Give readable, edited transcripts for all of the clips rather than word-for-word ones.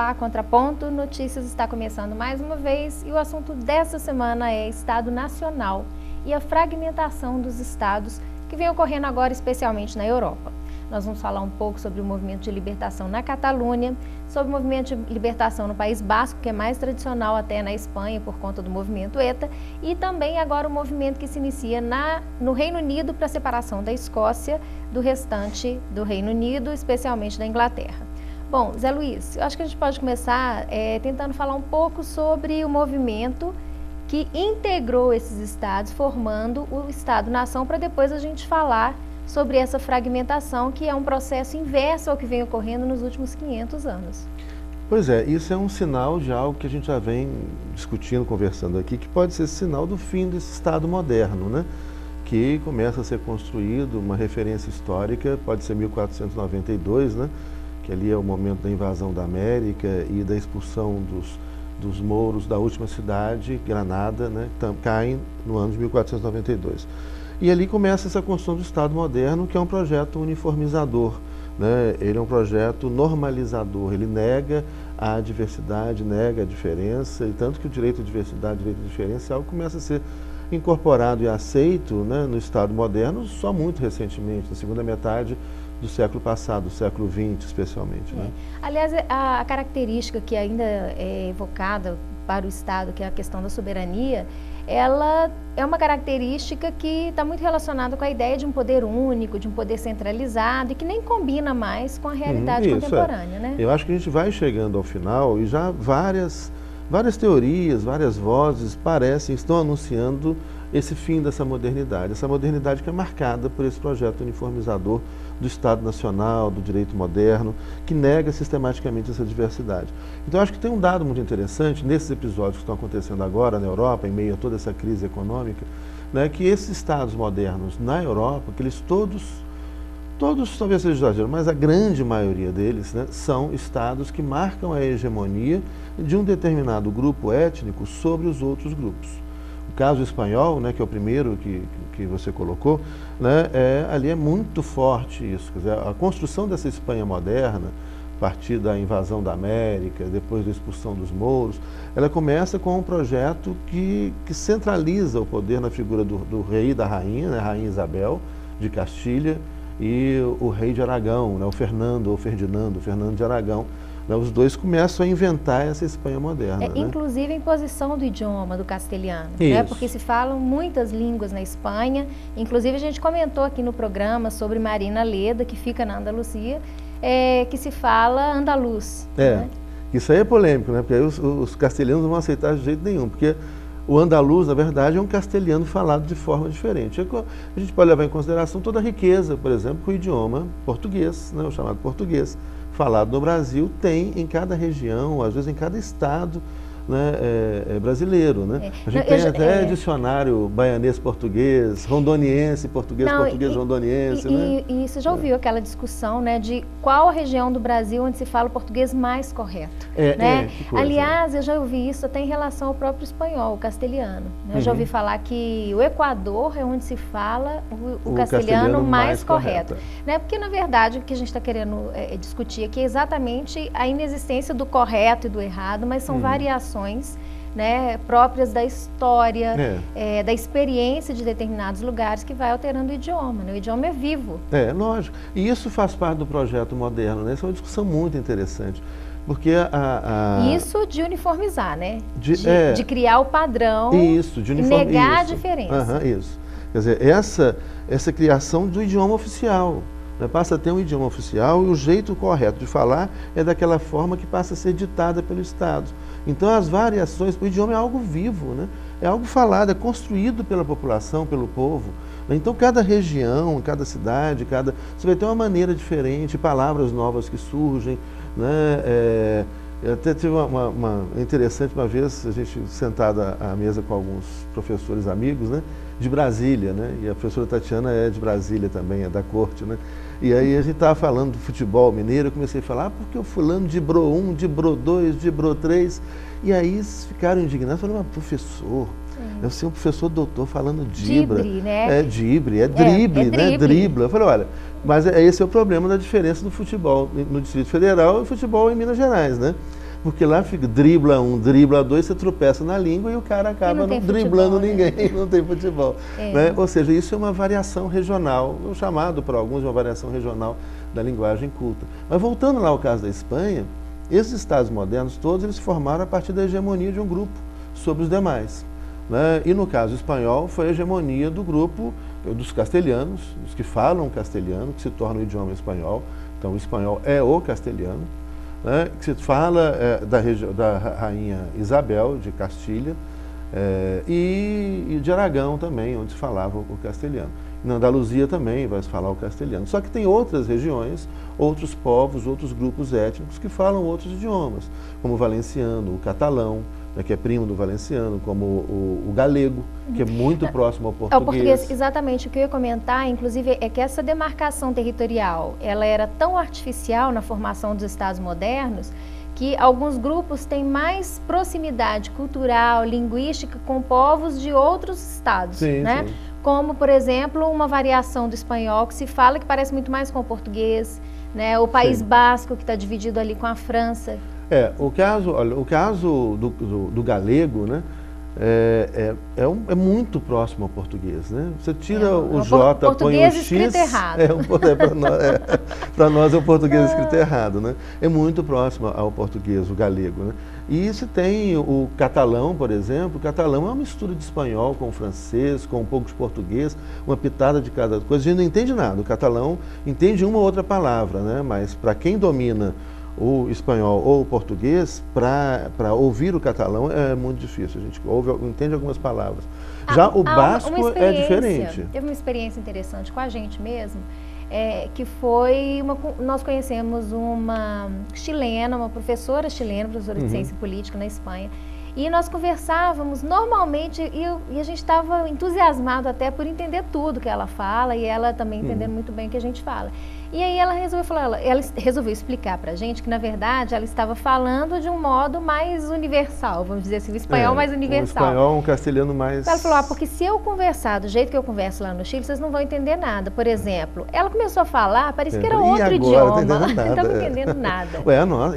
Olá, Contraponto Notícias está começando mais uma vez e o assunto dessa semana é Estado Nacional e a fragmentação dos estados que vem ocorrendo agora especialmente na Europa. Nós vamos falar um pouco sobre o movimento de libertação na Catalunha, sobre o movimento de libertação no País Basco, que é mais tradicional até na Espanha por conta do movimento ETA, e também agora o movimento que se inicia no Reino Unido para a separação da Escócia do restante do Reino Unido, especialmente da Inglaterra. Bom, Zé Luiz, eu acho que a gente pode começar tentando falar um pouco sobre o movimento que integrou esses estados, formando o Estado-nação, para depois a gente falar sobre essa fragmentação, que é um processo inverso ao que vem ocorrendo nos últimos 500 anos. Pois é, isso é um sinal de algo que a gente já vem discutindo, conversando aqui, que pode ser sinal do fim desse Estado moderno, né? Que começa a ser construído, uma referência histórica, pode ser 1492, né? Que ali é o momento da invasão da América e da expulsão dos mouros da última cidade, Granada, né? Caem no ano de 1492. E ali começa essa construção do Estado moderno, que é um projeto uniformizador, né? Ele é um projeto normalizador, ele nega a diversidade, nega a diferença, e tanto que o direito à diversidade, o direito à diferença, é algo que começa a ser incorporado e aceito, né, no Estado moderno só muito recentemente, na segunda metade do século passado, do século XX especialmente. Né? Aliás, a característica que ainda é evocada para o Estado, que é a questão da soberania, ela é uma característica que está muito relacionada com a ideia de um poder único, de um poder centralizado e que nem combina mais com a realidade contemporânea. Né? Eu acho que a gente vai chegando ao final e já várias teorias, várias vozes estão anunciando esse fim dessa modernidade que é marcada por esse projeto uniformizador do Estado Nacional, do direito moderno, que nega sistematicamente essa diversidade. Então, acho que tem um dado muito interessante nesses episódios que estão acontecendo agora na Europa, em meio a toda essa crise econômica, né, que esses Estados modernos na Europa, que eles todos talvez seja exagero, mas a grande maioria deles, né, são estados que marcam a hegemonia de um determinado grupo étnico sobre os outros grupos. O caso espanhol, né, que é o primeiro que você colocou, né, ali é muito forte isso. Quer dizer, a construção dessa Espanha moderna, a partir da invasão da América, depois da expulsão dos mouros, ela começa com um projeto que centraliza o poder na figura do rei e da rainha, né, a rainha Isabel de Castilha, e o rei de Aragão, né, o Fernando de Aragão. Né, os dois começam a inventar essa Espanha moderna. Né? Inclusive a imposição do idioma, do castelhano, né, porque se falam muitas línguas na Espanha. Inclusive a gente comentou aqui no programa sobre Marina Leda, que fica na Andaluzia, que se fala andaluz. Né? Isso aí é polêmico, né? Porque aí os castelhanos não vão aceitar de jeito nenhum, porque o andaluz, na verdade, é um castelhano falado de forma diferente. A gente pode levar em consideração toda a riqueza, por exemplo, que o idioma português, né, o chamado português, falado no Brasil, tem em cada região, às vezes em cada estado, né, brasileiro. Né? A gente tem até dicionário baianês-português, rondoniense, português-rondoniense. Né? E você já ouviu aquela discussão, né, de qual a região do Brasil onde se fala o português mais correto? Né? Aliás, eu já ouvi isso até em relação ao próprio espanhol, o castelhano. Né? Eu já ouvi falar que o Equador é onde se fala o castelhano mais correto. Né? Porque, na verdade, o que a gente está querendo discutir aqui é exatamente a inexistência do correto e do errado, mas são variações, né, próprias da história, da experiência de determinados lugares que vai alterando o idioma. Né? O idioma é vivo. Lógico. E isso faz parte do projeto moderno. Né? Isso é uma discussão muito interessante. Porque Isso de uniformizar, né? De criar o padrão e negar a diferença. Isso. Quer dizer, essa criação do idioma oficial. Né? Passa a ter um idioma oficial e o jeito correto de falar é daquela forma que passa a ser ditada pelo Estado. Então, as variações, o idioma é algo vivo, né? É algo falado, é construído pela população, pelo povo. Né? Então, cada região, cada cidade, você vai ter uma maneira diferente, palavras novas que surgem. Né? Eu até tive interessante uma vez, a gente sentado à mesa com alguns professores amigos, né, de Brasília, né, e a professora Tatiana é de Brasília também, é da corte, né, e aí a gente estava falando do futebol mineiro, eu comecei a falar, porque o fulano dibrou 1, dibrou 2, dibrou 3, e aí eles ficaram indignados, falaram, mas professor, eu sou um professor doutor falando dibra. Dibre, né? Drible, né? Dribla. Eu falei, olha, mas esse é o problema da diferença do futebol no Distrito Federal e futebol em Minas Gerais, né? Porque lá fica dribla um, dribla dois, você tropeça na língua e o cara acaba não driblando ninguém, não tem futebol. Né? Ou seja, isso é uma variação regional, chamado por alguns de uma variação regional da linguagem culta. Mas voltando lá ao caso da Espanha, esses estados modernos todos eles se formaram a partir da hegemonia de um grupo sobre os demais. Né? E no caso espanhol foi a hegemonia do grupo dos castelhanos, dos que falam castelhano, que se torna o idioma espanhol. Então o espanhol é o castelhano, né? Que se fala da rainha Isabel de Castilha e de Aragão também, onde se falava o castelhano. Na Andaluzia também vai se falar o castelhano. Só que tem outras regiões, outros povos, outros grupos étnicos que falam outros idiomas, como o valenciano, o catalão, né, que é primo do valenciano, como o galego, que é muito próximo ao português. É o português, exatamente. O que eu ia comentar, inclusive, é que essa demarcação territorial, ela era tão artificial na formação dos estados modernos, que alguns grupos têm mais proximidade cultural, linguística com povos de outros estados, sim, né? Sim. Como, por exemplo, uma variação do espanhol que se fala que parece muito mais com o português, né? O País Basco, que está dividido ali com a França. O caso do galego, né, é muito próximo ao português, né? Você tira o J, põe o X, errado. Para nós é o português escrito errado, né? É muito próximo ao português, o galego, né? E se tem o catalão, por exemplo, o catalão é uma mistura de espanhol com francês, com um pouco de português, uma pitada de cada coisa. A gente não entende nada, o catalão entende uma ou outra palavra, né? Mas para quem domina o espanhol ou o português, para ouvir o catalão é muito difícil, a gente entende algumas palavras. Já o basco é diferente. Teve uma experiência interessante com a gente mesmo, que foi, nós conhecemos uma chilena, uma professora chilena, professora de ciência política na Espanha, e nós conversávamos normalmente e a gente estava entusiasmado até por entender tudo que ela fala e ela também entendendo muito bem o que a gente fala. E aí ela resolveu explicar pra gente que, na verdade, ela estava falando de um modo mais universal, vamos dizer assim, o espanhol mais universal. O espanhol, um castelhano mais... Ela falou, porque se eu conversar do jeito que eu converso lá no Chile, vocês não vão entender nada. Por exemplo, ela começou a falar, parecia que era outro idioma, não estava entendendo nada.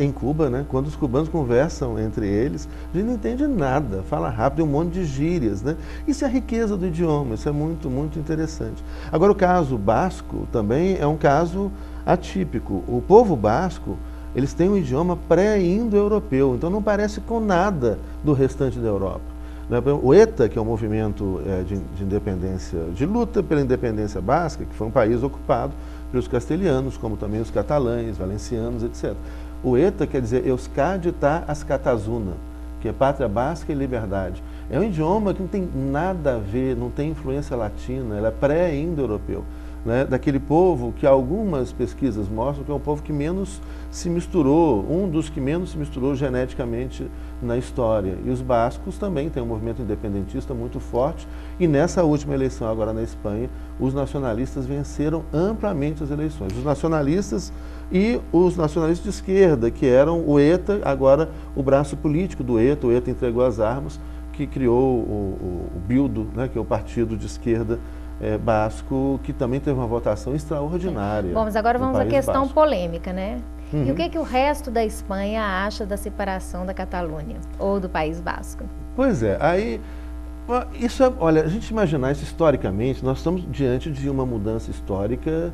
Em Cuba, né, quando os cubanos conversam entre eles, a gente não entende nada, fala rápido, é um monte de gírias, né? Isso é a riqueza do idioma, isso é muito, muito interessante. Agora, o caso basco também é um caso atípico. O povo basco, eles têm um idioma pré-indo-europeu, então não parece com nada do restante da Europa. O ETA, que é um movimento de independência, de luta pela independência basca, que foi um país ocupado pelos castelhanos, como também os catalães, valencianos, etc. O ETA quer dizer Euskadi ta Askatazuna, que é pátria basca e liberdade. É um idioma que não tem nada a ver, não tem influência latina, ela é pré-indo-europeu. Né, daquele povo que algumas pesquisas mostram que é o povo que menos se misturou, um dos que menos se misturou geneticamente na história. E os bascos também têm um movimento independentista muito forte e nessa última eleição agora na Espanha, os nacionalistas venceram amplamente as eleições. Os nacionalistas e os nacionalistas de esquerda, que eram o ETA, agora o braço político do ETA, o ETA entregou as armas, que criou o Bildu, né, que é o partido de esquerda basco, que também teve uma votação extraordinária. Bom, mas agora vamos à questão polêmica, né? Uhum. E o que o resto da Espanha acha da separação da Catalunha ou do País Basco? Pois é, aí, olha, a gente imaginar isso historicamente, nós estamos diante de uma mudança histórica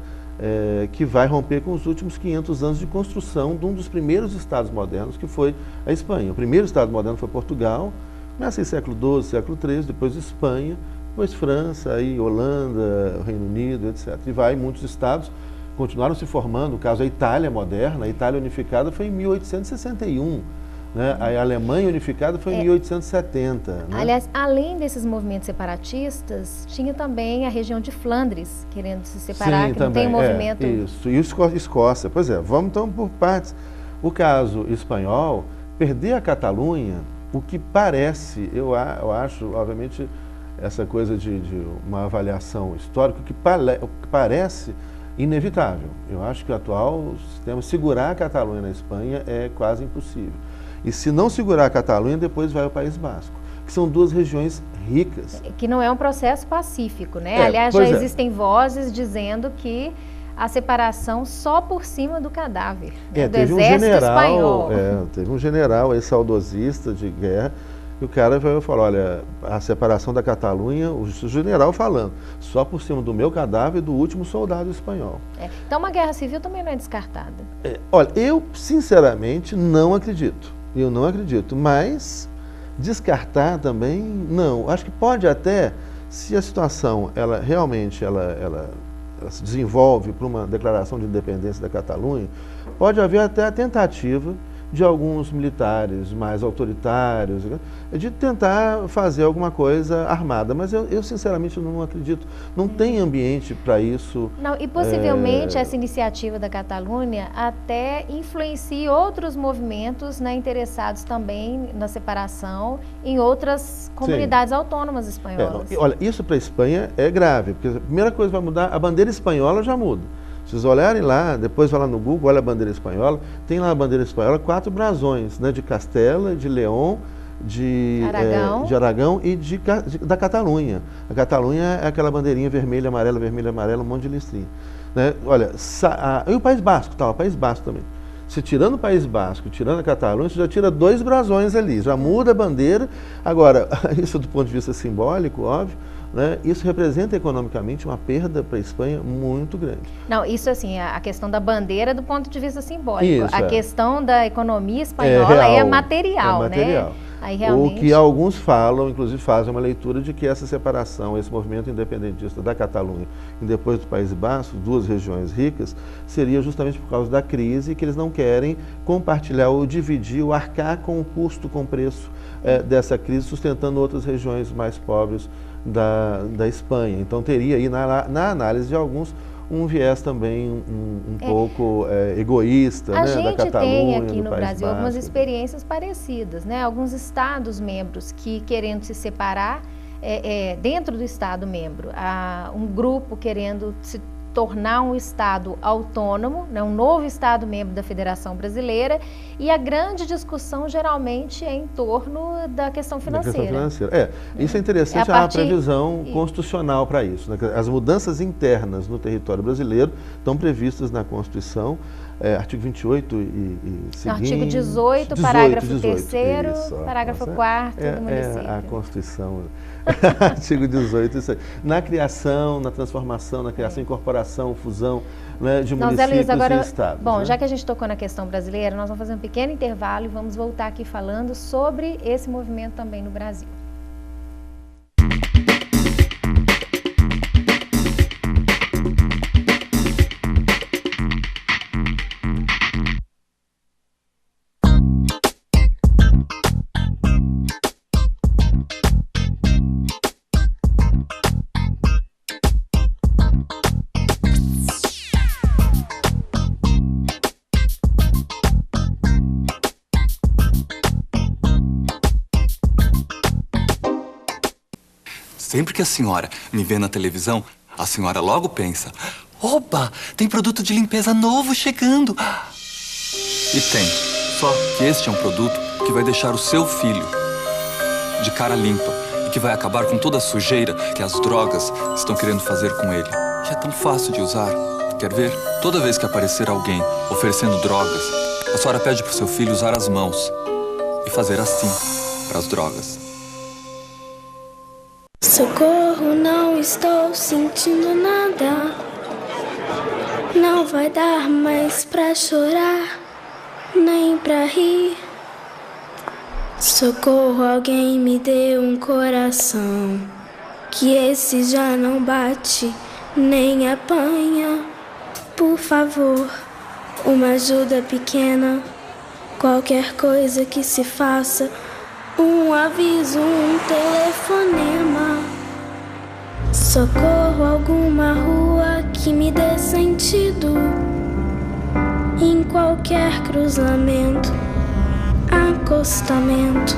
que vai romper com os últimos 500 anos de construção de um dos primeiros estados modernos, que foi a Espanha. O primeiro estado moderno foi Portugal, começa em século XII, século XIII, depois Espanha, depois França, aí Holanda, Reino Unido, etc. E vai, muitos estados continuaram se formando, o caso da Itália moderna, a Itália unificada foi em 1861, né? A Alemanha unificada foi em 1870. Né? Aliás, além desses movimentos separatistas, tinha também a região de Flandres querendo se separar, Sim, que também, não tem movimento... Isso, e Escócia. Pois é, vamos então por partes. O caso espanhol, perder a Catalunha, o que parece, eu acho, obviamente, essa coisa de uma avaliação histórica, que parece inevitável. Eu acho que o atual sistema, segurar a Catalunha na Espanha é quase impossível. E se não segurar a Catalunha, depois vai ao País Basco, que são duas regiões ricas. Que não é um processo pacífico, né? Aliás, já existem vozes dizendo que a separação só por cima do cadáver, do teve exército espanhol. Teve um general aí, saudosista de guerra, e o cara falou, olha, a separação da Catalunha, o general falando, só por cima do meu cadáver e do último soldado espanhol. Então uma guerra civil também não é descartada? Olha, eu sinceramente não acredito. Eu não acredito, mas descartar também não. Acho que pode até, se a situação ela realmente ela se desenvolve para uma declaração de independência da Catalunha, pode haver até a tentativa de alguns militares mais autoritários, de tentar fazer alguma coisa armada. Mas eu sinceramente não acredito. Não tem ambiente para isso. Não, e possivelmente essa iniciativa da Catalunha até influencie outros movimentos, né, interessados também na separação em outras comunidades autônomas espanholas. Olha, isso para a Espanha é grave, porque a primeira coisa que vai mudar, a bandeira espanhola já muda. Se vocês olharem lá, depois vai lá no Google, olha a bandeira espanhola, tem lá a bandeira espanhola 4 brasões, né, de Castela, de León, de Aragão e da Catalunha. A Catalunha é aquela bandeirinha vermelha, amarela, um monte de listrinha. Né? Olha, e o País Basco, o País Basco também. Se tirando o País Basco, tirando a Catalunha, você já tira 2 brasões ali, já muda a bandeira. Agora, isso do ponto de vista simbólico, óbvio, né, isso representa economicamente uma perda para a Espanha muito grande. Não, isso assim, a questão da bandeira do ponto de vista simbólico. A questão da economia espanhola é material, né? Aí, realmente... O que alguns falam, inclusive fazem uma leitura de que essa separação, esse movimento independentista da Catalunha e depois do País Basco, 2 regiões ricas, seria justamente por causa da crise, que eles não querem compartilhar ou dividir, ou arcar com o custo, com o preço dessa crise, sustentando outras regiões mais pobres da Espanha. Então teria aí na análise de alguns um viés também um pouco egoísta, né, da Catalunha. A gente tem aqui no Brasil algumas experiências parecidas, né? Alguns estados membros que querendo se separar, dentro do estado membro, um grupo querendo se tornar um estado autônomo, né, um novo estado membro da Federação Brasileira, e a grande discussão geralmente é em torno da questão financeira. Isso é interessante, há uma previsão constitucional para isso, né? As mudanças internas no território brasileiro estão previstas na Constituição, artigo 28 e seguinte. Artigo 18, parágrafo 3º, parágrafo 4º do município. A Constituição, artigo 18, isso aí. Na criação, na transformação, na criação, incorporação, fusão, né, de municípios Zé Luiz, agora, e estados. Bom, né? Já que a gente tocou na questão brasileira, nós vamos fazer um pequeno intervalo e vamos voltar aqui falando sobre esse movimento também no Brasil. Sempre que a senhora me vê na televisão, a senhora logo pensa: opa, tem produto de limpeza novo chegando. E tem. Só que este é um produto que vai deixar o seu filho de cara limpa e que vai acabar com toda a sujeira que as drogas estão querendo fazer com ele. E é tão fácil de usar. Quer ver? Toda vez que aparecer alguém oferecendo drogas, a senhora pede pro seu filho usar as mãos e fazer assim para as drogas. Socorro, não estou sentindo nada. Não vai dar mais pra chorar, nem pra rir. Socorro, alguém me dê um coração, que esse já não bate, nem apanha. Por favor, uma ajuda pequena, qualquer coisa que se faça, um aviso, um telefonema. Socorro, alguma rua que me dê sentido, em qualquer cruzamento, acostamento,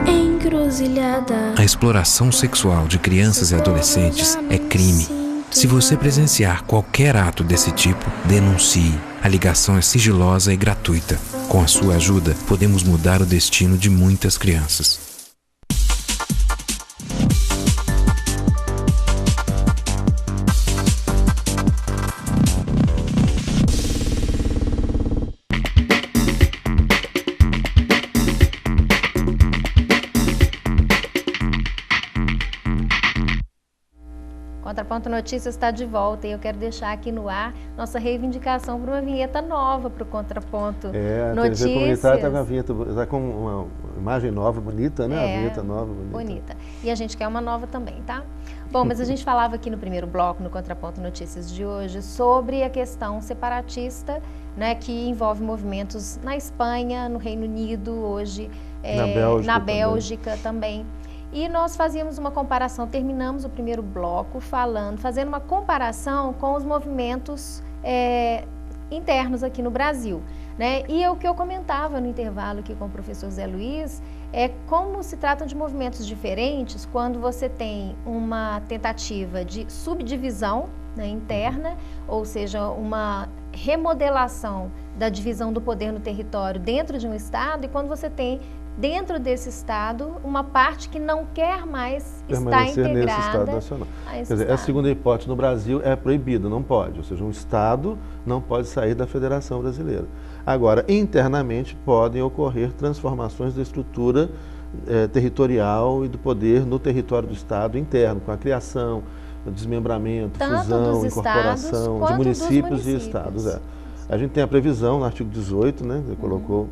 encruzilhada. A exploração sexual de crianças e adolescentes é crime. Se você presenciar qualquer ato desse tipo, denuncie. A ligação é sigilosa e gratuita. Com a sua ajuda, podemos mudar o destino de muitas crianças. Contraponto Notícias está de volta e eu quero deixar aqui no ar nossa reivindicação para uma vinheta nova para o Contraponto Notícias. A TV Comunitária está com a vinheta, está com uma imagem nova, bonita, né? A vinheta nova, bonita. E a gente quer uma nova também, tá? Bom, mas a gente falava aqui no primeiro bloco, no Contraponto Notícias de hoje, sobre a questão separatista, né, que envolve movimentos na Espanha, no Reino Unido, hoje na Bélgica também. E nós fazíamos uma comparação, terminamos o primeiro bloco fazendo uma comparação com os movimentos internos aqui no Brasil, né? E o que eu comentava no intervalo aqui com o professor Zé Luiz é como se tratam de movimentos diferentes quando você tem uma tentativa de subdivisão, né, interna, ou seja, uma remodelação da divisão do poder no território dentro de um Estado, e quando você tem dentro desse Estado uma parte que não quer mais estar integrada nesse Estado nacional. Quer dizer, a segunda hipótese no Brasil é proibida, não pode, ou seja, um Estado não pode sair da Federação Brasileira. Agora, internamente podem ocorrer transformações da estrutura territorial e do poder no território do Estado interno, com a criação, desmembramento, fusão, incorporação de municípios e estados. A gente tem a previsão no artigo 18, né, que colocou,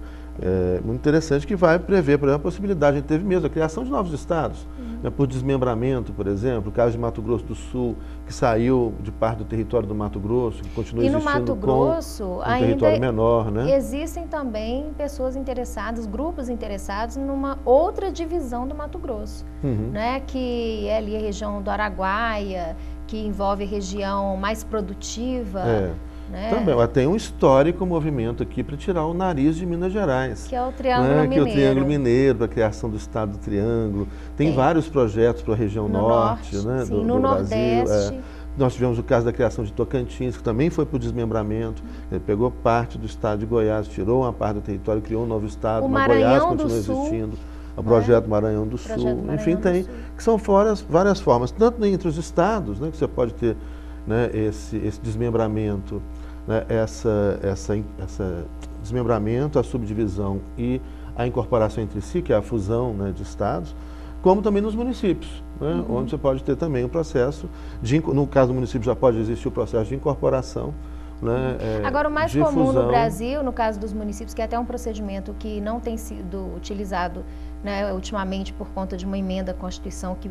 muito interessante, que vai prever, por exemplo, a possibilidade, a gente teve mesmo a criação de novos estados, né, por desmembramento, por exemplo, o caso de Mato Grosso do Sul, que saiu de parte do território do Mato Grosso, que continua existindo Mato Grosso, com um território menor, né? Existem também pessoas interessadas, grupos interessados numa outra divisão do Mato Grosso, né, que é ali a região do Araguaia, que envolve a região mais produtiva. Né? Também, tem um histórico movimento aqui para tirar o nariz de Minas Gerais. Que é o Triângulo Mineiro. Que é o Triângulo Mineiro, para a criação do Estado do Triângulo. Tem vários projetos para a região norte, né, sim, do Nordeste. Brasil. Nós tivemos o caso da criação de Tocantins, que também foi para o desmembramento. Ele pegou parte do Estado de Goiás, tirou uma parte do território, criou um novo Estado, mas Goiás continua existindo. O projeto Maranhão do Sul. Enfim, que são várias formas, tanto entre os estados, né, que você pode ter, né, esse desmembramento, né, essa desmembramento, a subdivisão e a incorporação entre si, que é a fusão, né, de estados, como também nos municípios, né, onde você pode ter também um processo no caso do município já pode existir o processo de incorporação. Né, Agora, o mais comum no Brasil, no caso dos municípios, que é até um procedimento que não tem sido utilizado, né, ultimamente por conta de uma emenda à Constituição que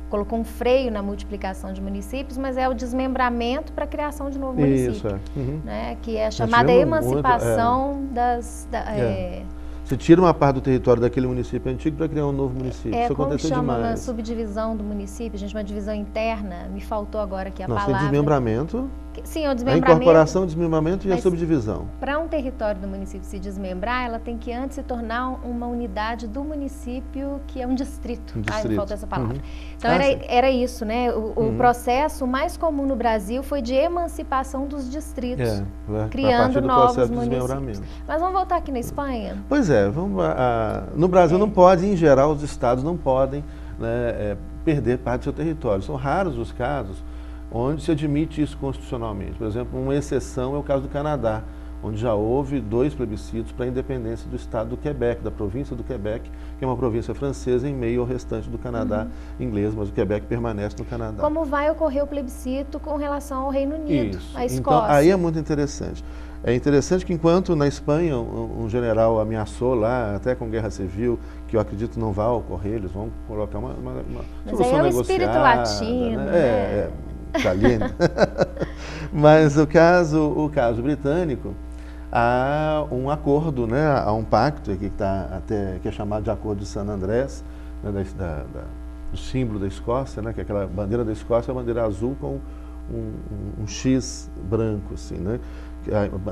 colocou um freio na multiplicação de municípios, mas é o desmembramento para a criação de novo município, né, que é a chamada emancipação Você tira uma parte do território daquele município antigo para criar um novo município. Isso aconteceu demais. Uma subdivisão do município, gente, uma divisão interna, me faltou agora aqui a palavra. Tem desmembramento. Sim, o desmembramento. A incorporação, o desmembramento e a subdivisão. Para um território do município se desmembrar, ela tem que antes se tornar uma unidade do município, que é um distrito. Me faltou essa palavra. Então era isso, né? O processo mais comum no Brasil foi de emancipação dos distritos, criando novos municípios. Mas vamos voltar aqui na Espanha? Pois é, no Brasil não pode, em geral, os estados não podem, né, perder parte do seu território. São raros os casos onde se admite isso constitucionalmente. Por exemplo, uma exceção é o caso do Canadá, onde já houve 2 plebiscitos para a independência do estado do Quebec, da província do Quebec, que é uma província francesa em meio ao restante do Canadá inglês, mas o Quebec permanece no Canadá. Como vai ocorrer o plebiscito com relação ao Reino Unido, à Escócia? Então, aí é muito interessante. É interessante que enquanto na Espanha um general ameaçou lá, até com guerra civil, que eu acredito não vai ocorrer, eles vão colocar uma solução negociada. Mas é o espírito latino, né? Italiano. Mas o caso britânico, há um acordo, né, há um pacto aqui que é chamado de Acordo de San Andrés, né, do símbolo da Escócia, né, que é aquela bandeira da Escócia, a bandeira azul com um X branco, assim, né?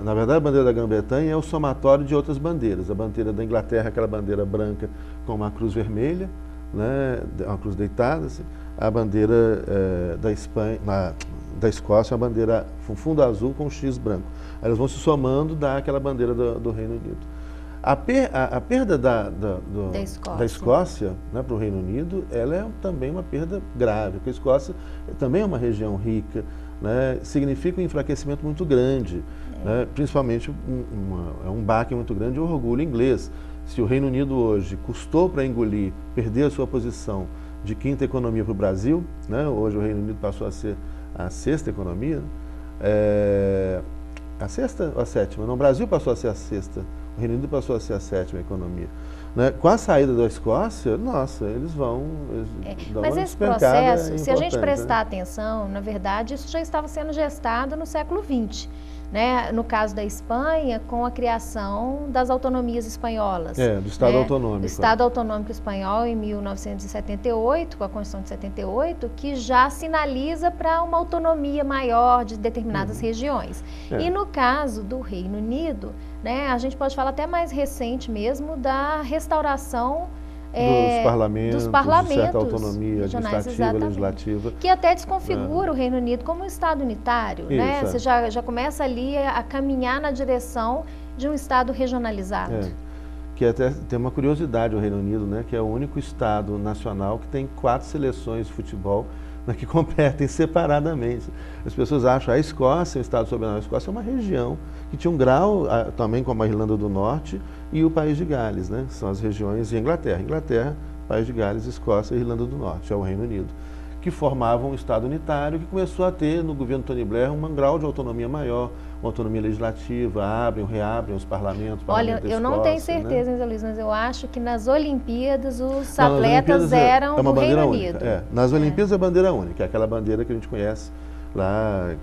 Na verdade, a bandeira da Grã-Bretanha é o somatório de outras bandeiras. A bandeira da Inglaterra é aquela bandeira branca com uma cruz vermelha, né, uma cruz deitada, assim. A bandeira da Escócia, a bandeira fundo azul com um X branco. Elas vão se somando, dá aquela bandeira do Reino Unido. A perda da Escócia, né, para o Reino Unido, ela é também uma perda grave, porque a Escócia também é uma região rica, né, significa um enfraquecimento muito grande, né, principalmente um baque muito grande o orgulho inglês. Se o Reino Unido hoje custou para engolir, perder a sua posição de quinta economia para o Brasil, né? Hoje o Reino Unido passou a ser a sexta economia, a sexta ou a sétima? Não, o Brasil passou a ser a sexta, o Reino Unido passou a ser a sétima economia. Né? Com a saída da Escócia, nossa, eles dão mas uma esse processo, se a gente importante, prestar né? atenção, na verdade, isso já estava sendo gestado no século XX. Né? No caso da Espanha, com a criação das autonomias espanholas. Do Estado autonômico. O Estado autonômico espanhol em 1978, com a Constituição de 78, que já sinaliza para uma autonomia maior de determinadas regiões. E no caso do Reino Unido, né, a gente pode falar até mais recente mesmo da restauração dos parlamentos, de certa autonomia administrativa, legislativa. Que até desconfigura o Reino Unido como um Estado unitário. Isso, né? Você já começa ali a caminhar na direção de um Estado regionalizado. Que até tem uma curiosidade o Reino Unido, né, que é o único Estado nacional que tem 4 seleções de futebol, né, que competem separadamente. As pessoas acham a Escócia, o Estado soberano da Escócia, é uma região que tinha um grau, também como a Irlanda do Norte e o País de Gales, né? São as regiões, e a Inglaterra, País de Gales, Escócia e Irlanda do Norte, é o Reino Unido, que formavam um Estado unitário que começou a ter, no governo Tony Blair, um grau de autonomia maior, uma autonomia legislativa, reabrem os parlamentos. Olha, eu não tenho certeza, né, Luiz, mas eu acho que nas Olimpíadas os atletas eram do Reino Unido. Nas Olimpíadas é a bandeira única, é aquela bandeira que a gente conhece lá,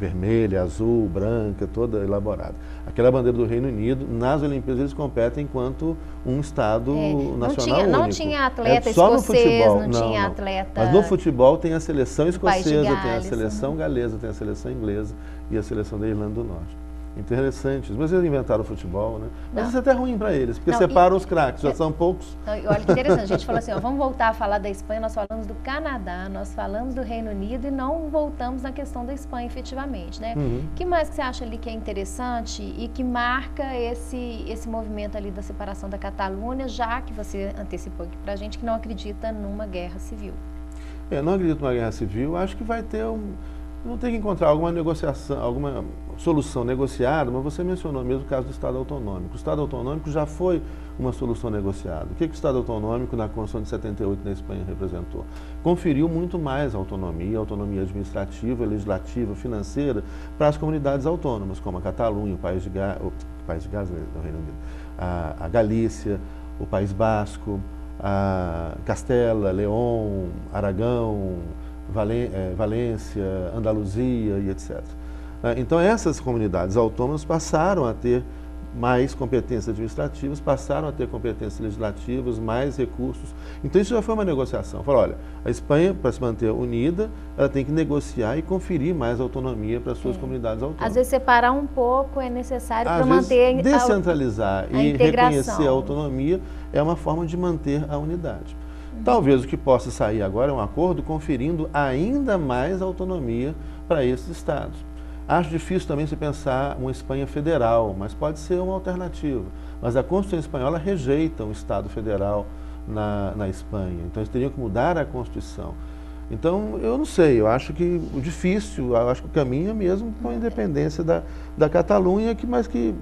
vermelha, azul, branca, toda elaborada. Aquela bandeira do Reino Unido, nas Olimpíadas eles competem enquanto um Estado nacional único. Não tinha atleta escocês, não tinha atleta... Mas no futebol tem a seleção escocesa, Gales, tem a seleção galesa, tem a seleção inglesa e a seleção da Irlanda do Norte. Interessantes, mas eles inventaram o futebol, né? Mas isso é até ruim para eles, porque separam os craques, já são poucos. Olha que interessante, a gente falou assim, vamos voltar a falar da Espanha, nós falamos do Canadá, nós falamos do Reino Unido e não voltamos na questão da Espanha efetivamente, né? O que mais que você acha ali que é interessante e que marca esse movimento ali da separação da Catalunha, já que você antecipou aqui para a gente que não acredita numa guerra civil? Não acredito numa guerra civil, acho que vai ter não tem que encontrar alguma negociação, alguma solução negociada, mas você mencionou mesmo o caso do Estado autonômico. O Estado autonômico já foi uma solução negociada. O que o Estado autonômico na Constituição de 78 na Espanha representou? Conferiu muito mais autonomia administrativa, legislativa, financeira para as comunidades autônomas, como a Catalunha, o País de Gales, do Reino Unido, a Galícia, o País Basco, a Castela, León, Aragão, Valência, Andaluzia e etc. Então essas comunidades autônomas passaram a ter mais competências administrativas, passaram a ter competências legislativas, mais recursos. Então isso já foi uma negociação. Falou, olha, a Espanha, para se manter unida, ela tem que negociar e conferir mais autonomia para as suas comunidades autônomas. Às vezes separar um pouco é necessário para manter descentralizar e reconhecer a autonomia é uma forma de manter a unidade. Talvez o que possa sair agora é um acordo conferindo ainda mais autonomia para esses estados. Acho difícil também se pensar uma Espanha federal, mas pode ser uma alternativa. Mas a Constituição espanhola rejeita um Estado federal na Espanha, então eles teriam que mudar a Constituição. Então, eu não sei, eu acho que o difícil, eu acho que o caminho é mesmo com a independência da Catalunha, mas que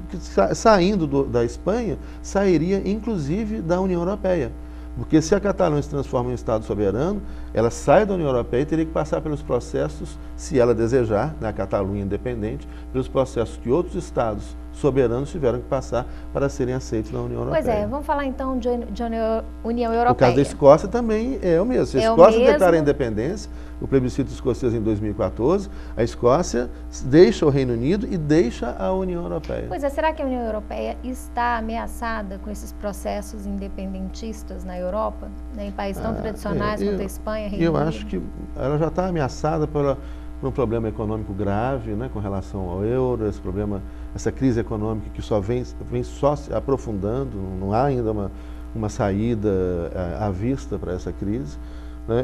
saindo da Espanha, sairia inclusive da União Europeia. Porque se a Catalunha se transforma em um Estado soberano, ela sai da União Europeia e teria que passar pelos processos, se ela desejar, né, a Catalunha independente, pelos processos que outros Estados soberanos tiveram que passar para serem aceitos na União Europeia. Pois vamos falar então de União Europeia. O caso da Escócia também é o mesmo. Se a Escócia declara a independência, o plebiscito escocês em 2014, a Escócia deixa o Reino Unido e deixa a União Europeia. Pois será que a União Europeia está ameaçada com esses processos independentistas na Europa, né, em países tão tradicionais quanto a Espanha, Reino Unido? Eu acho que ela já está ameaçada por um problema econômico grave, né, com relação ao euro, essa crise econômica que só vem só se aprofundando, não há ainda uma saída à vista para essa crise.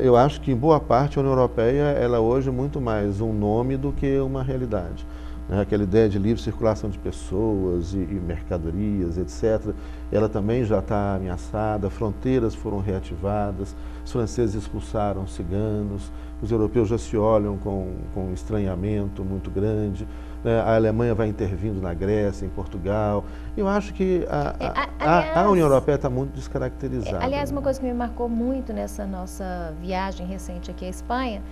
Eu acho que, em boa parte, a União Europeia ela hoje é muito mais um nome do que uma realidade. né, aquela ideia de livre circulação de pessoas e mercadorias, etc., ela também já está ameaçada, fronteiras foram reativadas, os franceses expulsaram os ciganos, os europeus já se olham com um estranhamento muito grande, né, a Alemanha vai intervindo na Grécia, em Portugal. Eu acho que a União Europeia está muito descaracterizada. Aliás, uma coisa que me marcou muito nessa nossa viagem recente aqui à Espanha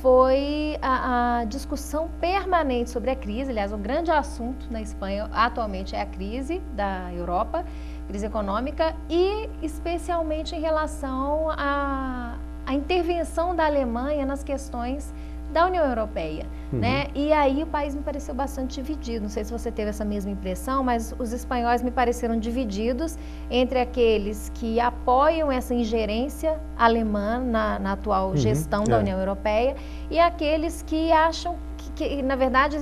foi a discussão permanente sobre a crise. Aliás, o grande assunto na Espanha atualmente é a crise da Europa, crise econômica, e especialmente em relação à intervenção da Alemanha nas questões da União Europeia, né? E aí o país me pareceu bastante dividido. Não sei se você teve essa mesma impressão, mas os espanhóis me pareceram divididos entre aqueles que apoiam essa ingerência alemã na atual gestão da União Europeia e aqueles que acham que na verdade,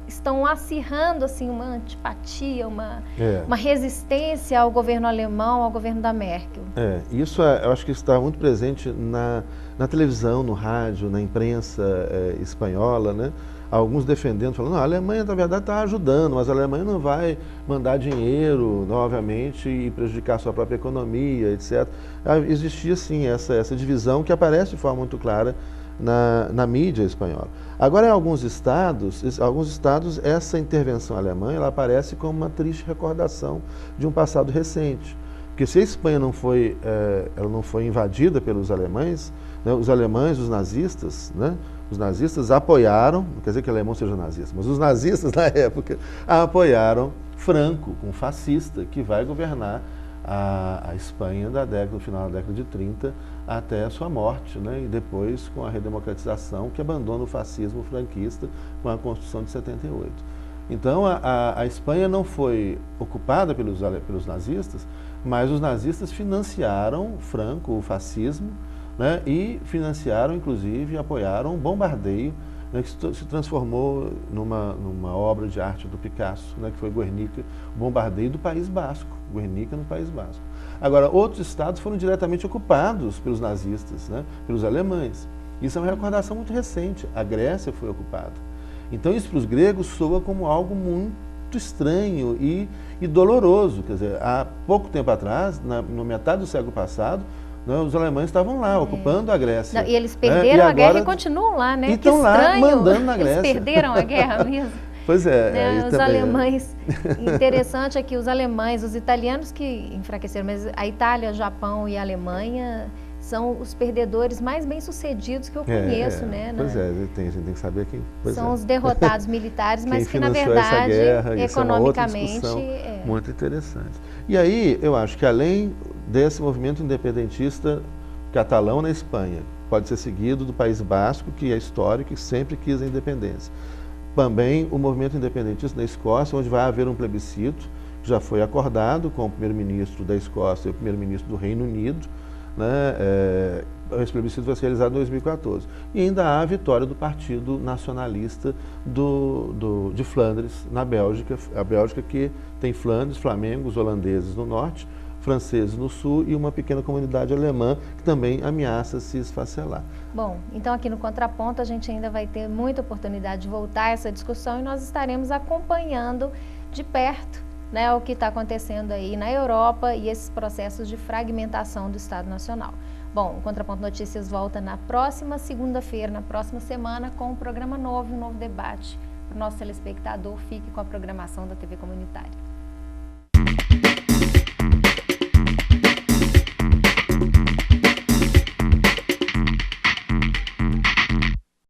estão acirrando assim, uma antipatia, uma resistência ao governo alemão, ao governo da Merkel. Isso eu acho que está muito presente na televisão, no rádio, na imprensa espanhola, né? Alguns defendendo, falando, não, a Alemanha na verdade está ajudando, mas a Alemanha não vai mandar dinheiro novamente e prejudicar a sua própria economia, etc. Existia sim essa divisão que aparece de forma muito clara na mídia espanhola. Agora, em alguns estados, essa intervenção alemã ela aparece como uma triste recordação de um passado recente. Porque se a Espanha ela não foi invadida pelos alemães, né, os alemães, os nazistas apoiaram, não quer dizer que o alemão seja nazista, mas os nazistas na época apoiaram Franco, um fascista que vai governar a Espanha no final da década de 30 até a sua morte, né? E depois com a redemocratização que abandona o fascismo franquista com a Constituição de 78. Então a Espanha não foi ocupada pelos nazistas, mas os nazistas financiaram Franco, o fascismo, né? E financiaram, inclusive, e apoiaram um bombardeio, né, que se transformou numa obra de arte do Picasso, né, que foi Guernica, o bombardeio do País Basco, Guernica no País Basco. Agora, outros estados foram diretamente ocupados pelos nazistas, né, pelos alemães. Isso é uma recordação muito recente. A Grécia foi ocupada. Então, isso para os gregos soa como algo muito estranho e doloroso. Quer dizer, há pouco tempo atrás, na metade do século passado, os alemães estavam lá, ocupando a Grécia. Não, e eles perderam a guerra e continuam lá, né? E estão lá, mandando na Grécia. Eles perderam a guerra mesmo. Pois é. Né? Os alemães, interessante é que os alemães, os italianos que enfraqueceram, mas a Itália, Japão e a Alemanha são os perdedores mais bem-sucedidos que eu conheço, né? Pois a gente tem que saber quem. São os derrotados militares, mas que na verdade, essa guerra, economicamente... Isso é uma outra discussão muito interessante. E aí, eu acho que além desse movimento independentista catalão na Espanha, pode ser seguido do País Basco, que é histórico e sempre quis a independência. Também o movimento independentista na Escócia, onde vai haver um plebiscito, que já foi acordado com o primeiro-ministro da Escócia e o primeiro-ministro do Reino Unido, né? Esse plebiscito vai ser realizado em 2014. E ainda há a vitória do Partido Nacionalista de Flandres, na Bélgica, a Bélgica que tem Flandres, Flamengos, holandeses no norte, franceses no sul e uma pequena comunidade alemã que também ameaça se esfacelar. Bom, então aqui no Contraponto a gente ainda vai ter muita oportunidade de voltar a essa discussão e nós estaremos acompanhando de perto, né, o que está acontecendo aí na Europa e esses processos de fragmentação do Estado Nacional. Bom, o Contraponto Notícias volta na próxima segunda-feira, na próxima semana, com um programa novo, um novo debate. Para o nosso telespectador, fique com a programação da TV Comunitária.